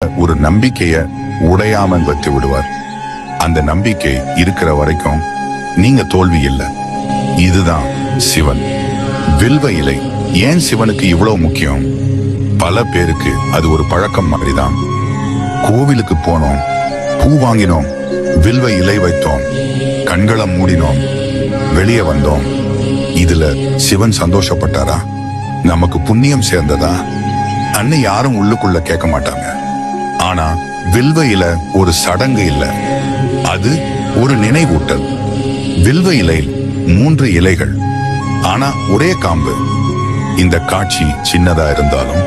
ஒரு நம்பிக்கைய உடையாமல் வச்சு விடுவார். அந்த நம்பிக்கை இருக்கிற வரைக்கும் நீங்க தோல்வி இல்லை. இதுதான் சிவன். வில்வ இலை ஏன் சிவனுக்கு இவ்வளவு முக்கியம்? பல பேருக்கு அது ஒரு பழக்கம் மாதிரிதான். கோவிலுக்கு போனோம், பூ வாங்கினோம், வில்வ இலை வைத்தோம், கண்களை மூடினோம், வெளியே வந்தோம். இதுல சிவன் சந்தோஷப்பட்டாரா? நமக்கு புண்ணியம் சேர்ந்ததா? அன்னு யாரும் உள்ளுக்குள்ள கேட்க மாட்டாங்க. ஆனா வில்வ இலை ஒரு சடங்கு இல்ல, அது ஒரு நினைவூட்டல். வில்வ இலையில் 3 இலைகள், ஆனா ஒரே காம்பு. இந்த காட்சி சின்னதா இருந்தாலும்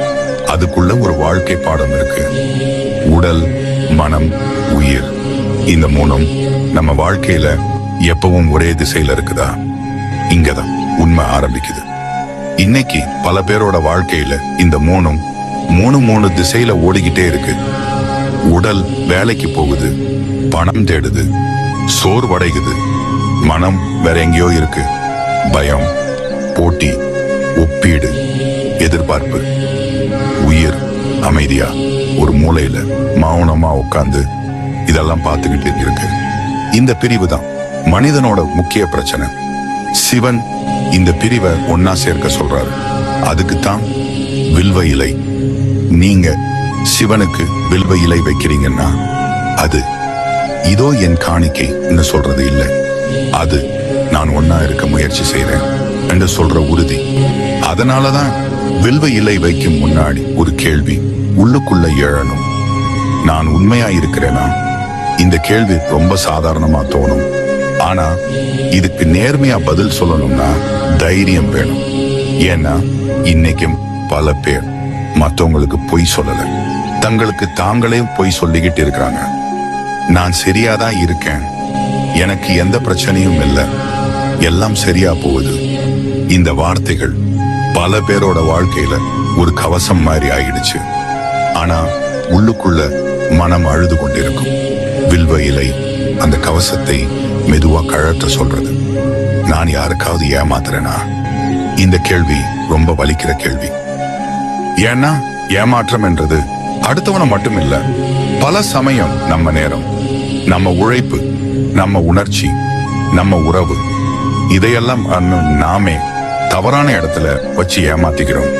அதுக்குள்ள ஒரு வாழ்க்கை பாடம் இருக்கு. உடல், மனம், உயிர், இந்த 3ம் நம்ம வாழ்க்கையில எப்பவும் ஒரே திசையில இருக்குதா? இங்கதான் உண்மை ஆரம்பிக்குது. இன்னைக்கு பல பேரோட வாழ்க்கையில இந்த 3ம் மூணு திசையில ஓடிக்கிட்டே இருக்கு. உடல் வேலைக்கு போகுது, பணம் தேடுது, சோர்வடைகுது. மனம் வேற எங்கேயோ இருக்கு. பயம், போட்டி, ஒப்பீடு, எதிர்பார்ப்பு. உயிர் அமைதியா ஒரு மூலையில மௌனமா உட்கார்ந்து இதெல்லாம் பார்த்துக்கிட்டு இருக்கு. இந்த பிரிவு தான் மனிதனோட முக்கிய பிரச்சனை. சிவன் இந்த பிரிவை ஒன்னா சேர்க்க சொல்றாரு. அதுக்குத்தான் வில்வ இலை. நீங்க சிவனுக்கு வில்வ இலை வைக்கிறீங்கன்னா அது இதோ என் காணிக்கைன்னு சொல்றது இல்லை. அது நான் ஒன்னா இருக்க முயற்சி செய்றேன் என்று சொல்ற உறுதி. அதனாலதான் வில்வ இலை வைக்கும் முன்னாடி ஒரு கேள்வி உள்ளுக்குள்ள எழணும். நான் உண்மையா இருக்கிறேனா? இந்த கேள்வி ரொம்ப சாதாரணமா தோணும். ஆனா இதுக்கு நேர்மையா பதில் சொல்லணும்னா தைரியம் வேணும். ஏன்னா இன்னைக்கும் பல பேர் மற்றவங்களுக்கு பொய் சொல்லல, தங்களுக்கு தாங்களே பொய் சொல்லிக்கிட்டு இருக்கிறாங்க. நான் சரியாதான் இருக்கேன், எனக்கு எந்த பிரச்சனையும் இல்லை, எல்லாம் சரியா போகுது. இந்த வார்த்தைகள் பல பேரோட வாழ்க்கையில ஒரு கவசம் மாதிரி ஆயிடுச்சு. ஆனா உள்ளுக்குள்ள மனம் அழுது கொண்டிருக்கும். வில்வ இலை அந்த கவசத்தை மெதுவா கழற்ற சொல்றது. நான் யாருக்காவது ஏமாத்துறேனா? இந்த கேள்வி ரொம்ப வலிக்கிற கேள்வி. ஏன்னா ஏமாற்றம் என்றது அடுத்தவனை மட்டும் இல்ல, பல சமயம் நம்ம நேரம், நம்ம உழைப்பு, நம்ம உணர்ச்சி, நம்ம உறவு, இதையெல்லாம் நாமே தவறான இடத்துல வச்சு ஏமாத்திக்கிறோம்.